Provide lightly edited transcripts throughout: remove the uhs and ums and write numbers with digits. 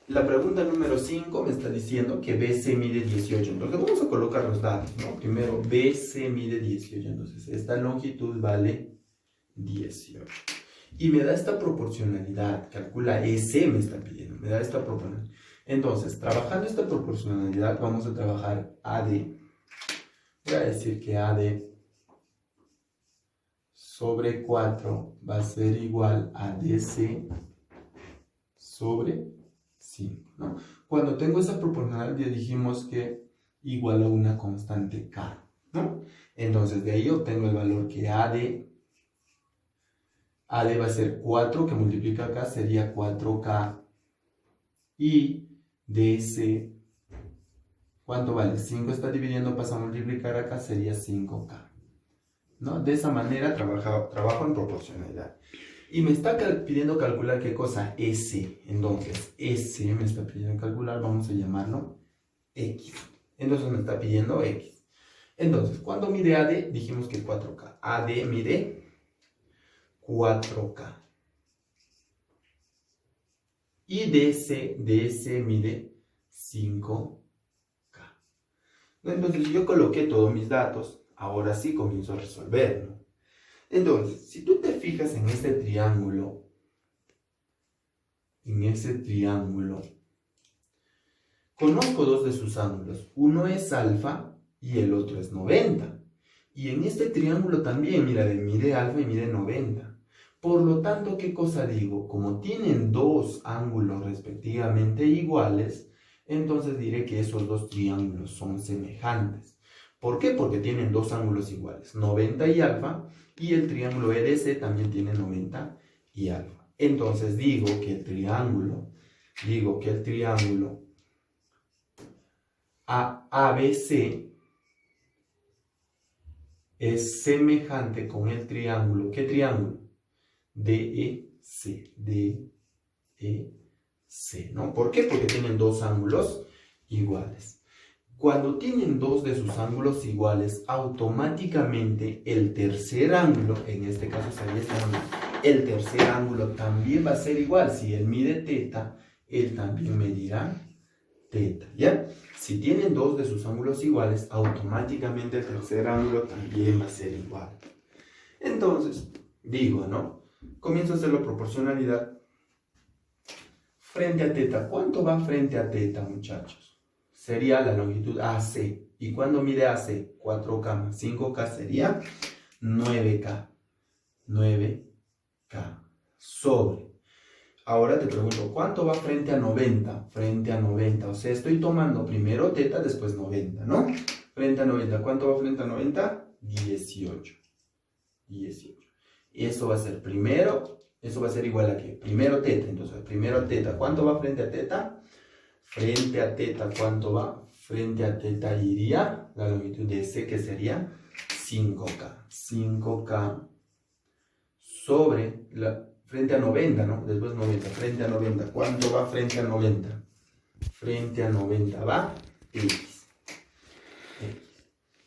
La pregunta número 5 me está diciendo que BC mide 18. Entonces vamos a colocar los datos, ¿no? Primero, BC mide 18. Entonces esta longitud vale 18. Y me da esta proporcionalidad. Calcula EC me está pidiendo. Me da esta proporcionalidad. Entonces, trabajando esta proporcionalidad, vamos a trabajar AD. Voy a decir que AD sobre 4 va a ser igual a DC sobre 5, ¿no? Cuando tengo esa proporcionalidad ya dijimos que igual a una constante K, ¿no? Entonces de ahí obtengo el valor que AD va a ser 4 que multiplica acá sería 4K y DC, ¿cuánto vale? 5 está dividiendo, pasa a multiplicar acá, sería 5K, ¿no? De esa manera trabajo en proporcionalidad. Y me está pidiendo calcular qué cosa, S. Entonces, S me está pidiendo calcular, vamos a llamarlo X. Entonces me está pidiendo X. Entonces, ¿cuánto mide AD? Dijimos que 4K. AD mide 4K. Y DC mide 5K. Entonces yo coloqué todos mis datos. Ahora sí comienzo a resolver, ¿no? Entonces, si tú te fijas en este triángulo, conozco dos de sus ángulos. Uno es alfa y el otro es 90. Y en este triángulo también, mira, mide alfa y mide 90. Por lo tanto, ¿qué cosa digo? Como tienen dos ángulos respectivamente iguales, entonces diré que esos dos triángulos son semejantes. ¿Por qué? Porque tienen dos ángulos iguales, 90 y alfa, y el triángulo EDC también tiene 90 y alfa. Entonces digo que el triángulo ABC es semejante con el triángulo, ¿qué triángulo? DEC, ¿no? ¿Por qué? Porque tienen dos ángulos iguales. Cuando tienen dos de sus ángulos iguales, automáticamente el tercer ángulo, en este caso sería este ángulo, el tercer ángulo también va a ser igual. Si él mide teta, él también medirá teta, ¿ya? Si tienen dos de sus ángulos iguales, automáticamente el tercer ángulo también va a ser igual. Entonces, digo, ¿no? Comienzo a hacer la proporcionalidad. Frente a teta, ¿cuánto va frente a teta, muchachos? Sería la longitud AC. ¿Y cuándo mide AC? 4K más 5K sería 9K. 9K sobre. Ahora te pregunto, ¿cuánto va frente a 90? Frente a 90. O sea, estoy tomando primero teta, después 90, ¿no? Frente a 90. ¿Cuánto va frente a 90? 18. 18. Y eso va a ser primero, eso va a ser igual a ¿qué? Primero teta. Entonces, primero teta. ¿Cuánto va frente a teta? Frente a teta, ¿cuánto va? Frente a teta iría la longitud de C, que sería 5K. 5K sobre, frente a 90, ¿no? Después 90, frente a 90. ¿Cuánto va frente a 90? Frente a 90 va X.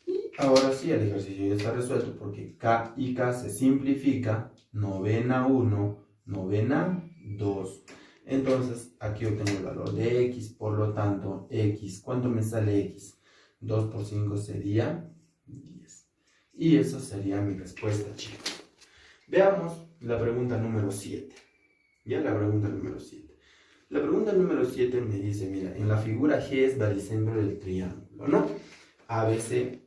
Y ahora sí, el ejercicio ya está resuelto porque K y K se simplifica. Novena 1, novena 2. Entonces, aquí obtengo el valor de X, por lo tanto, X, ¿cuánto me sale X? 2 por 5 sería 10. Y eso sería mi respuesta, chicos. Veamos la pregunta número 7. ¿Ya? La pregunta número 7. La pregunta número 7 me dice, mira, en la figura G es baricentro del triángulo, ¿no? ABC,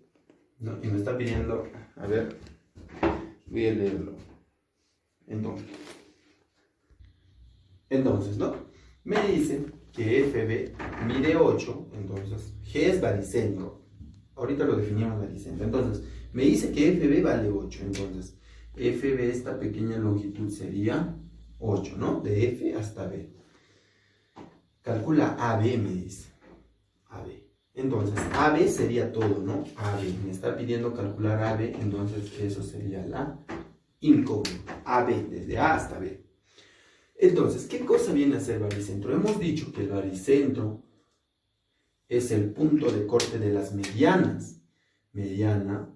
¿no? Y me está pidiendo, a ver, voy a leerlo. Entonces, ¿no? Me dice que FB mide 8, entonces G es baricentro. Ahorita lo definimos baricentro. Entonces, me dice que FB vale 8, entonces FB, esta pequeña longitud sería 8, ¿no? De F hasta B. Calcula AB, me dice. AB. Entonces, AB sería todo, ¿no? AB. Me está pidiendo calcular AB, entonces eso sería la incógnita. AB, desde A hasta B. Entonces, ¿qué cosa viene a ser baricentro? Hemos dicho que el baricentro es el punto de corte de las medianas. Mediana,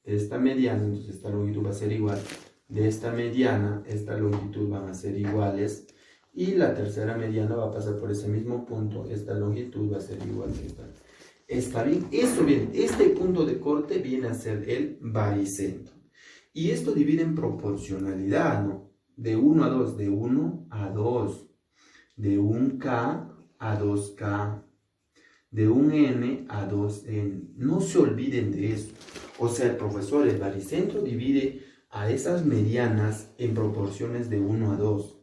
de esta mediana, entonces esta longitud va a ser igual. De esta mediana, esta longitud van a ser iguales. Y la tercera mediana va a pasar por ese mismo punto. Esta longitud va a ser igual a esta. ¿Está bien? Eso bien. Este punto de corte viene a ser el baricentro. Y esto divide en proporcionalidad, ¿no? De 1 a 2, de 1 a 2, de 1K a 2K, de 1N a 2N. No se olviden de eso. O sea, el profesor, el baricentro divide a esas medianas en proporciones de 1 a 2.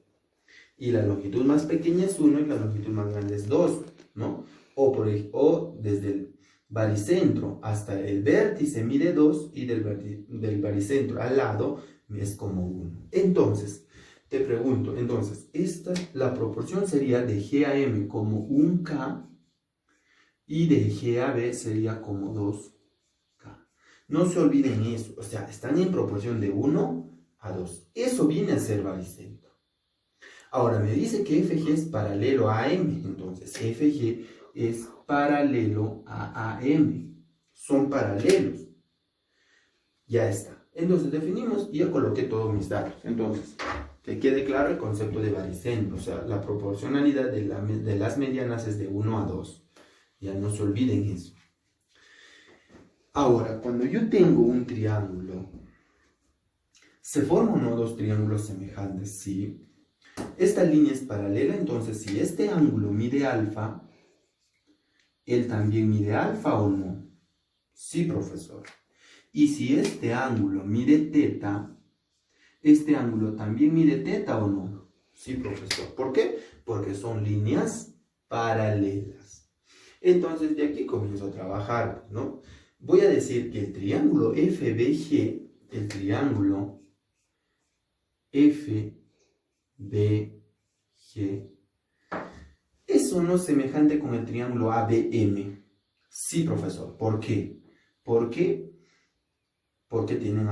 Y la longitud más pequeña es 1 y la longitud más grande es 2, ¿no? O desde el baricentro hasta el vértice mide 2 y del baricentro al lado es como 1. Entonces, te pregunto, la proporción sería de G a M como 1K y de G a B sería como 2K. No se olviden eso, o sea, están en proporción de 1 a 2. Eso viene a ser baricentro. Ahora, me dice que FG es paralelo a AM, entonces FG es paralelo a AM. Son paralelos. Ya está. Entonces definimos y ya coloqué todos mis datos. Entonces, que quede claro el concepto de baricentro. O sea, la proporcionalidad de las medianas es de 1 a 2. Ya no se olviden eso. Ahora, cuando yo tengo un triángulo, ¿se forman o no dos triángulos semejantes? Sí. Esta línea es paralela, entonces si este ángulo mide alfa, ¿él también mide alfa o no? Sí, profesor. Y si este ángulo mide teta, ¿este ángulo también mide teta o no? Sí, profesor. ¿Por qué? Porque son líneas paralelas. Entonces de aquí comienzo a trabajar, ¿no? Voy a decir que el triángulo FBG, el triángulo FBG, ¿es o no semejante con el triángulo ABM? Sí, profesor. ¿Por qué? Porque tienen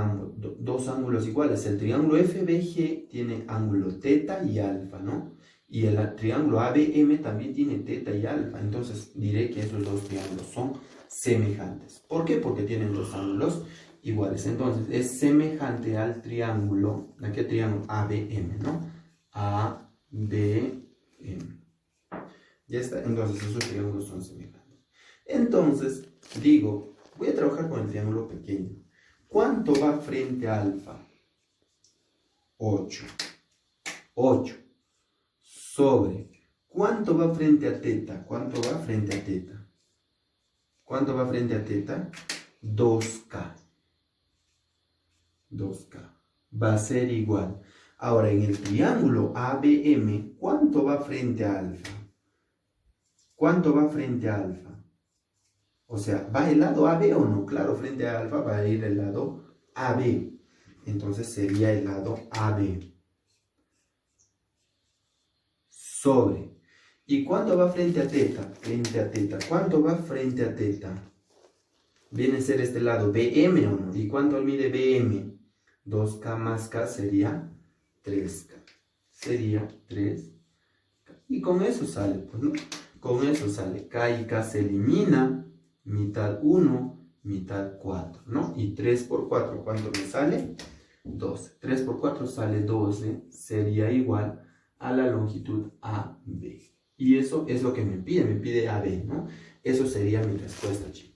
dos ángulos iguales. El triángulo FBG tiene ángulo teta y alfa, ¿no? Y el triángulo ABM también tiene teta y alfa. Entonces diré que esos dos triángulos son semejantes. ¿Por qué? Porque tienen dos ángulos iguales. Entonces es semejante al triángulo, ¿a qué triángulo? ABM, ¿no? ABM. Ya está. Entonces esos triángulos son semejantes. Entonces digo, voy a trabajar con el triángulo pequeño. ¿Cuánto va frente a alfa? 8. 8. Sobre. ¿Cuánto va frente a teta? ¿Cuánto va frente a teta? ¿Cuánto va frente a teta? 2K. 2K. Va a ser igual. Ahora, en el triángulo ABM, ¿cuánto va frente a alfa? ¿Cuánto va frente a alfa? O sea, ¿va el lado AB o no? Claro, frente a alfa va a ir el lado AB. Entonces sería el lado AB. Sobre. ¿Y cuánto va frente a teta? Frente a teta. ¿Cuánto va frente a teta? Viene a ser este lado BM o no. ¿Y cuánto mide BM? 2K más K sería 3K. Sería 3K. Y con eso sale, pues, ¿no? Con eso sale. K y K se elimina. Mitad 1, mitad 4, ¿no? Y 3 por 4, ¿cuánto me sale? 12. 3 por 4 sale 12, sería igual a la longitud AB. Y eso es lo que me pide AB, ¿no? Eso sería mi respuesta, chicos.